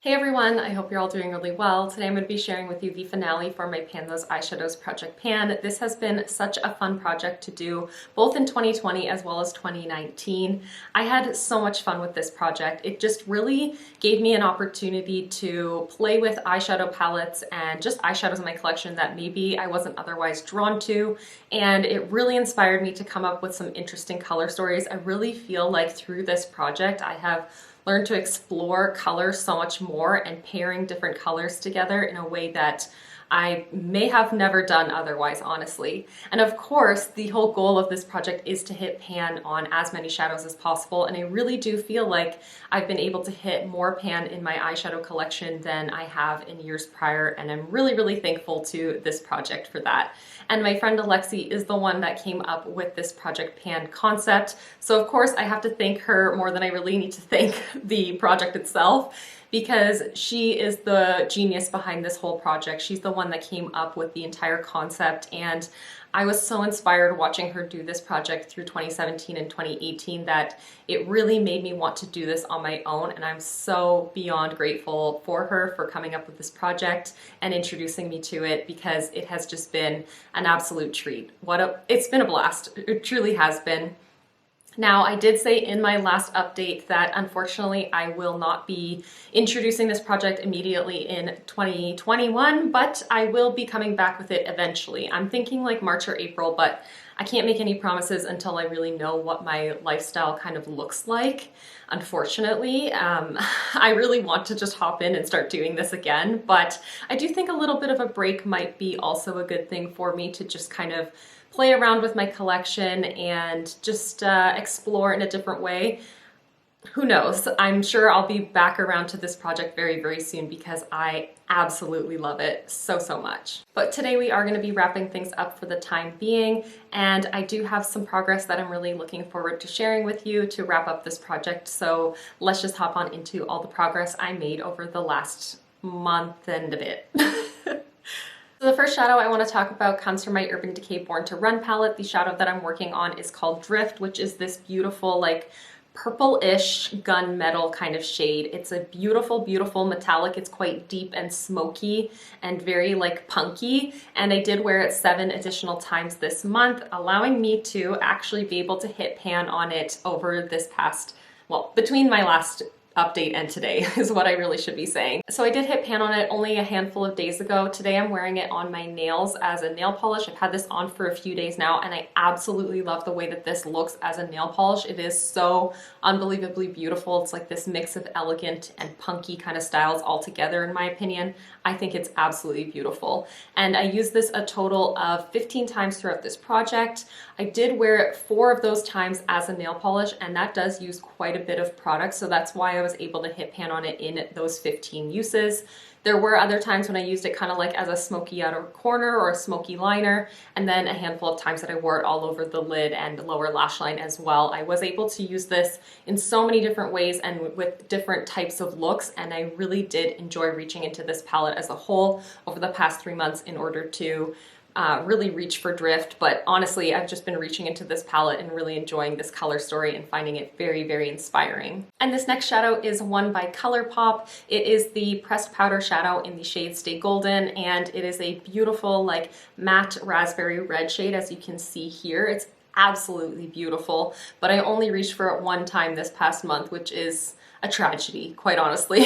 Hey everyone, I hope you're all doing really well. Today I'm going to be sharing with you the finale for my Pan Those Eyeshadows Project Pan. This has been such a fun project to do, both in 2020 as well as 2019. I had so much fun with this project. It just really gave me an opportunity to play with eyeshadow palettes and just eyeshadows in my collection that maybe I wasn't otherwise drawn to, and it really inspired me to come up with some interesting color stories. I really feel like through this project I have learn to explore color so much more and pairing different colors together in a way that I may have never done otherwise, honestly. And of course, the whole goal of this project is to hit pan on as many shadows as possible, and I really do feel like I've been able to hit more pan in my eyeshadow collection than I have in years prior, and I'm really thankful to this project for that. And my friend Alexi is the one that came up with this Project Pan concept, so of course I have to thank her more than I really need to thank the project itself, because she is the genius behind this whole project. She's the one that came up with the entire concept, and I was so inspired watching her do this project through 2017 and 2018 that it really made me want to do this on my own, and I'm so beyond grateful for her for coming up with this project and introducing me to it, because it has just been an absolute treat. It's been a blast. It truly has been. Now, I did say in my last update that unfortunately I will not be introducing this project immediately in 2021, but I will be coming back with it eventually. I'm thinking like March or April, but I can't make any promises until I really know what my lifestyle kind of looks like. Unfortunately, I really want to just hop in and start doing this again, but I do think a little bit of a break might be also a good thing for me to just kind of play around with my collection and just explore in a different way. Who knows? I'm sure I'll be back around to this project very soon, because I absolutely love it so much. But today we are going to be wrapping things up for the time being, and I do have some progress that I'm really looking forward to sharing with you to wrap up this project. So let's just hop on into all the progress I made over the last month and a bit. So the first shadow I want to talk about comes from my Urban Decay Born to Run palette. The shadow that I'm working on is called Drift, which is this beautiful, like, purple-ish gunmetal kind of shade. It's a beautiful metallic. It's quite deep and smoky and very like punky, and I did wear it 7 additional times this month, allowing me to actually be able to hit pan on it over this past, well, between my last update and today is what I really should be saying. So I did hit pan on it only a handful of days ago. Today I'm wearing it on my nails as a nail polish. I've had this on for a few days now, and I absolutely love the way that this looks as a nail polish. It is so unbelievably beautiful. It's like this mix of elegant and punky kind of styles all together, in my opinion. I think it's absolutely beautiful. And I used this a total of 15 times throughout this project. I did wear it 4 of those times as a nail polish, and that does use quite a bit of product, so that's why I was able to hit pan on it in those 15 uses. There were other times when I used it kind of like as a smoky outer corner or a smoky liner, and then a handful of times that I wore it all over the lid and lower lash line as well. I was able to use this in so many different ways and with different types of looks, and I really did enjoy reaching into this palette as a whole over the past 3 months in order to really reach for Drift. But honestly, I've just been reaching into this palette and really enjoying this color story and finding it very inspiring. And this next shadow is one by Colourpop. It is the pressed powder shadow in the shade Stay Golden, and it is a beautiful like matte raspberry red shade, as you can see here. It's absolutely beautiful, but I only reached for it 1 time this past month, which is a tragedy, quite honestly.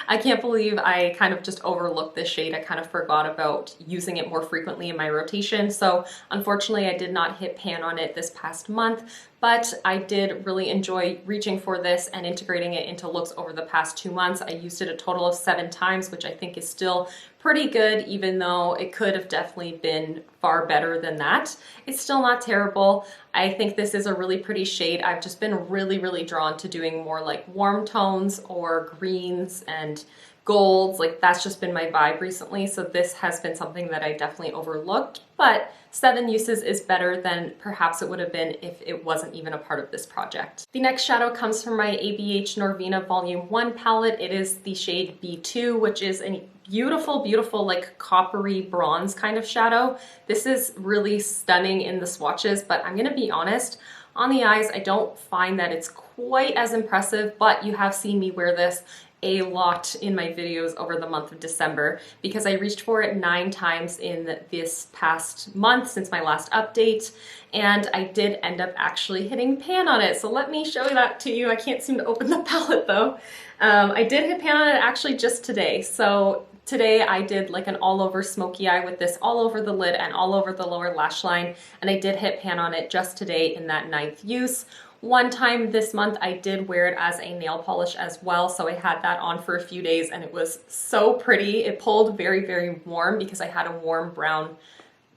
I can't believe I kind of just overlooked this shade. I kind of forgot about using it more frequently in my rotation, so unfortunately I did not hit pan on it this past month, but I did really enjoy reaching for this and integrating it into looks over the past 2 months. I used it a total of 7 times, which I think is still pretty good, even though it could have definitely been far better than that. It's still not terrible. I think this is a really pretty shade. I've just been really drawn to doing more like warm tones or greens and golds. Like, that's just been my vibe recently, so this has been something that I definitely overlooked, but 7 uses is better than perhaps it would have been if it wasn't even a part of this project. The next shadow comes from my ABH Norvina Volume 1 palette. It is the shade B2, which is a beautiful like coppery bronze kind of shadow. This is really stunning in the swatches, but I'm gonna be honest, on the eyes I don't find that it's quite as impressive, but you have seen me wear this a lot in my videos over the month of December because I reached for it 9 times in this past month since my last update, and I did end up actually hitting pan on it. So let me show that to you. I can't seem to open the palette though. I did hit pan on it actually just today. So today I did like an all over smoky eye with this all over the lid and all over the lower lash line, and I did hit pan on it just today in that 9th use. One time this month I did wear it as a nail polish as well, so I had that on for a few days and it was so pretty. It pulled very, very warm because I had a warm brown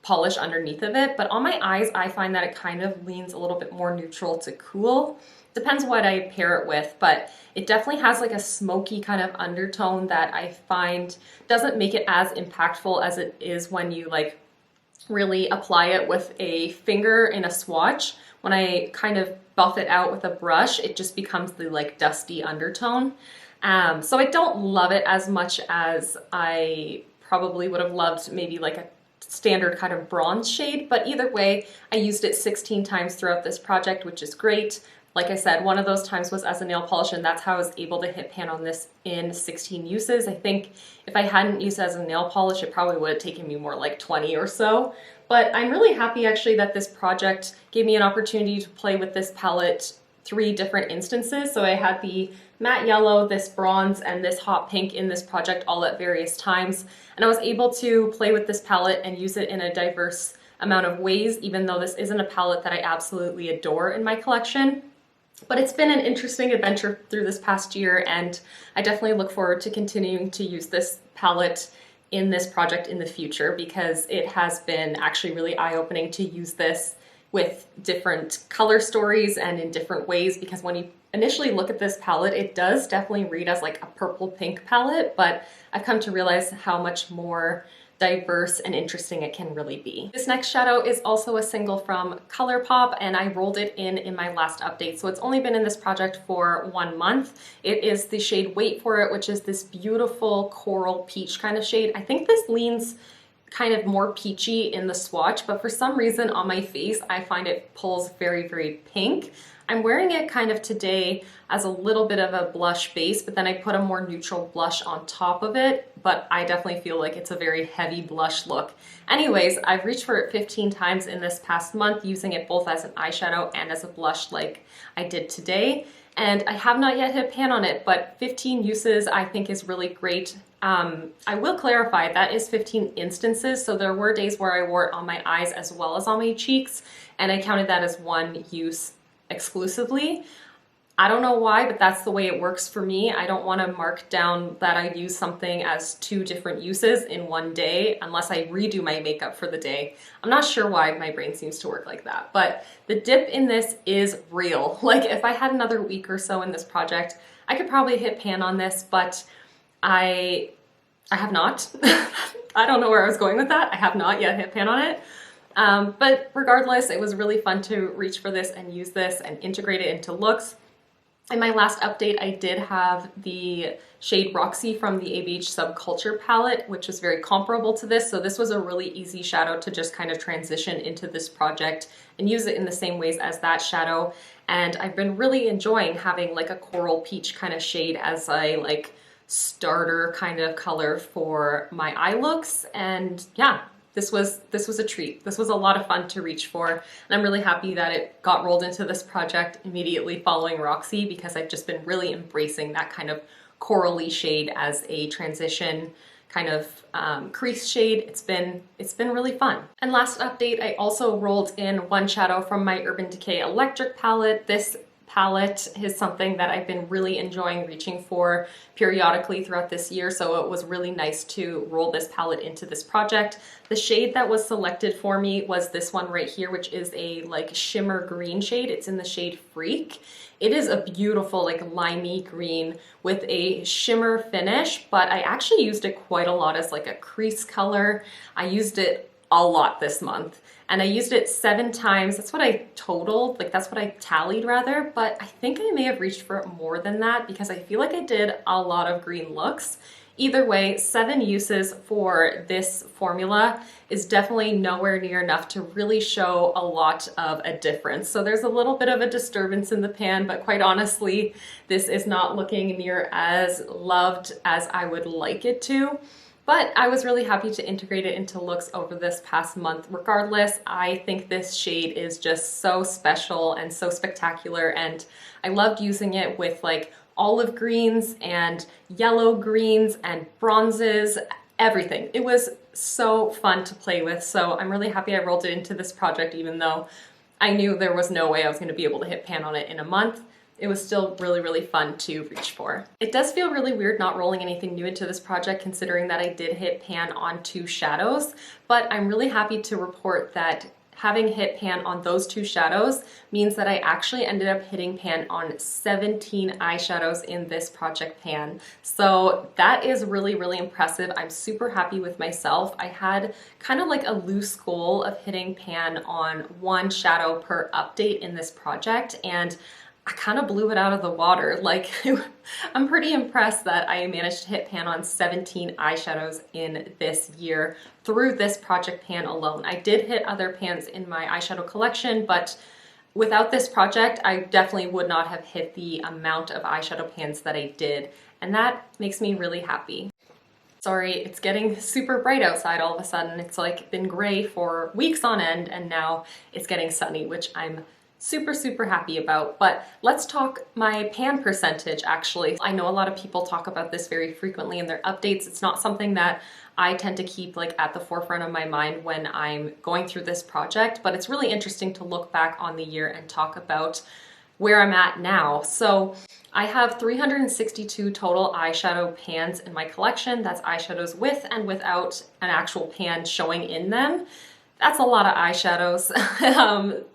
polish underneath of it, but on my eyes I find that it kind of leans a little bit more neutral to cool. Depends what I pair it with, but it definitely has like a smoky kind of undertone that I find doesn't make it as impactful as it is when you like really apply it with a finger in a swatch. When I kind of buff it out with a brush, it just becomes the like dusty undertone. So I don't love it as much as I probably would have loved maybe like a standard kind of bronze shade, but either way, I used it 16 times throughout this project, which is great. Like I said, one of those times was as a nail polish, and that's how I was able to hit pan on this in 16 uses. I think if I hadn't used it as a nail polish, it probably would have taken me more like 20 or so. But I'm really happy actually that this project gave me an opportunity to play with this palette 3 different instances. So I had the matte yellow, this bronze, and this hot pink in this project all at various times. And I was able to play with this palette and use it in a diverse amount of ways, even though this isn't a palette that I absolutely adore in my collection. But it's been an interesting adventure through this past year, and I definitely look forward to continuing to use this palette in this project in the future because it has been actually really eye-opening to use this with different color stories and in different ways, because when you initially look at this palette, it does definitely read as like a purple pink palette, but I've come to realize how much more diverse and interesting it can really be. This next shadow is also a single from Colourpop, and I rolled it in my last update, so it's only been in this project for 1 month. It is the shade Wait For It, which is this beautiful coral peach kind of shade. I think this leans kind of more peachy in the swatch, but for some reason on my face I find it pulls very, very pink. I'm wearing it kind of today as a little bit of a blush base, but then I put a more neutral blush on top of it, but I definitely feel like it's a very heavy blush look. Anyways, I've reached for it 15 times in this past month, using it both as an eyeshadow and as a blush like I did today. And I have not yet hit pan on it, but 15 uses I think is really great. I will clarify that is 15 instances, so there were days where I wore it on my eyes as well as on my cheeks, and I counted that as 1 use exclusively. I don't know why, but that's the way it works for me. I don't want to mark down that I use something as 2 different uses in 1 day unless I redo my makeup for the day. I'm not sure why my brain seems to work like that, but the dip in this is real. Like if I had another week or so in this project, I could probably hit pan on this, but I have not. I don't know where I was going with that. I have not yet hit pan on it. But regardless, it was really fun to reach for this and use this and integrate it into looks. In my last update, I did have the shade Roxy from the ABH Subculture palette, which was very comparable to this. So this was a really easy shadow to just kind of transition into this project and use it in the same ways as that shadow. And I've been really enjoying having like a coral peach kind of shade as a like starter kind of color for my eye looks. And yeah, this was a treat. This was a lot of fun to reach for, and I'm really happy that it got rolled into this project immediately following Roxy, because I've just been really embracing that kind of corally shade as a transition kind of crease shade. It's been really fun. And last update, I also rolled in one shadow from my Urban Decay Electric palette. This palette is something that I've been really enjoying reaching for periodically throughout this year, so it was really nice to roll this palette into this project. The shade that was selected for me was this one right here, which is a like shimmer green shade. It's in the shade Freak. It is a beautiful like limey green with a shimmer finish, but I actually used it quite a lot as like a crease color. I used it a lot this month. and I used it 7 times. That's what I totaled, like that's what I tallied rather, but I think I may have reached for more than that because I feel like I did a lot of green looks. Either way, 7 uses for this formula is definitely nowhere near enough to really show a lot of a difference. So there's a little bit of a disturbance in the pan, but quite honestly, this is not looking near as loved as I would like it to. But I was really happy to integrate it into looks over this past month. Regardless, I think this shade is just so special and so spectacular, and I loved using it with like olive greens and yellow greens and bronzes, everything. It was so fun to play with, so I'm really happy I rolled it into this project even though I knew there was no way I was going to be able to hit pan on it in a month. It was still really, really fun to reach for. It does feel really weird not rolling anything new into this project considering that I did hit pan on 2 shadows, but I'm really happy to report that having hit pan on those 2 shadows means that I actually ended up hitting pan on 17 eyeshadows in this project pan. So that is really, really impressive. I'm super happy with myself. I had kind of like a loose goal of hitting pan on 1 shadow per update in this project, and I kind of blew it out of the water. Like, I'm pretty impressed that I managed to hit pan on 17 eyeshadows in this year through this project pan alone. I did hit other pans in my eyeshadow collection, but without this project, I definitely would not have hit the amount of eyeshadow pans that I did, and that makes me really happy. Sorry, it's getting super bright outside all of a sudden. It's like been gray for weeks on end, and now it's getting sunny, which I'm super, super happy about. But let's talk my pan percentage actually. I know a lot of people talk about this very frequently in their updates. It's not something that I tend to keep like at the forefront of my mind when I'm going through this project, but it's really interesting to look back on the year and talk about where I'm at now. So I have 362 total eyeshadow pans in my collection. That's eyeshadows with and without an actual pan showing in them. That's a lot of eyeshadows.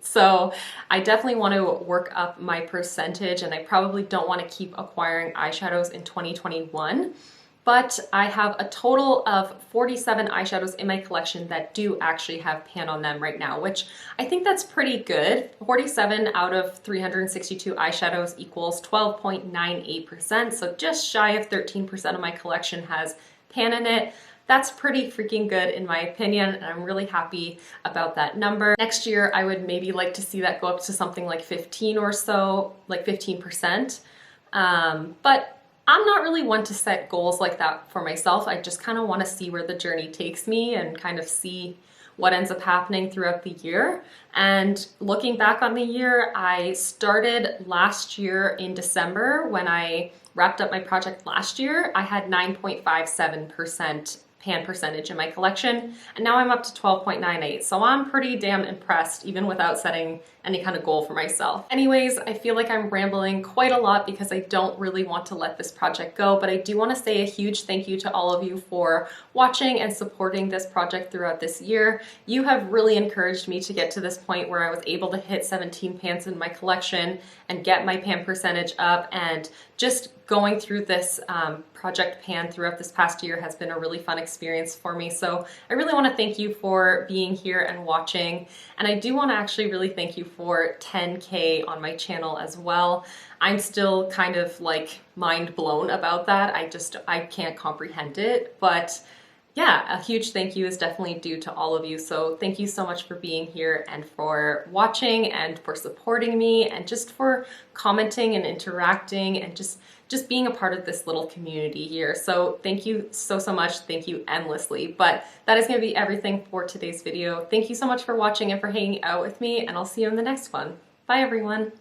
So I definitely want to work up my percentage, and I probably don't want to keep acquiring eyeshadows in 2021. But I have a total of 47 eyeshadows in my collection that do actually have pan on them right now, which I think that's pretty good. 47 out of 362 eyeshadows equals 12.98%, so just shy of 13% of my collection has pan in it. That's pretty freaking good in my opinion, and I'm really happy about that number. Next year, I would maybe like to see that go up to something like 15 or so, like 15%. But I'm not really one to set goals like that for myself. I just kind of want to see where the journey takes me and kind of see what ends up happening throughout the year. And looking back on the year, I started last year in December when I wrapped up my project last year. I had 9.57% pan percentage in my collection, and now I'm up to 12.98. So I'm pretty damn impressed even without setting any kind of goal for myself. Anyways, I feel like I'm rambling quite a lot because I don't really want to let this project go, but I do want to say a huge thank you to all of you for watching and supporting this project throughout this year. You have really encouraged me to get to this point where I was able to hit 17 pans in my collection and get my pan percentage up, and just going through this project pan throughout this past year has been a really fun experience for me. So I really want to thank you for being here and watching, and I do want to actually really thank you for 10K on my channel as well. I'm still kind of like mind blown about that. I can't comprehend it, but yeah, a huge thank you is definitely due to all of you. So thank you so much for being here and for watching and for supporting me and just for commenting and interacting and just being a part of this little community here. So thank you so much. Thank you endlessly. But that is going to be everything for today's video. Thank you so much for watching and for hanging out with me, and I'll see you in the next one. Bye everyone.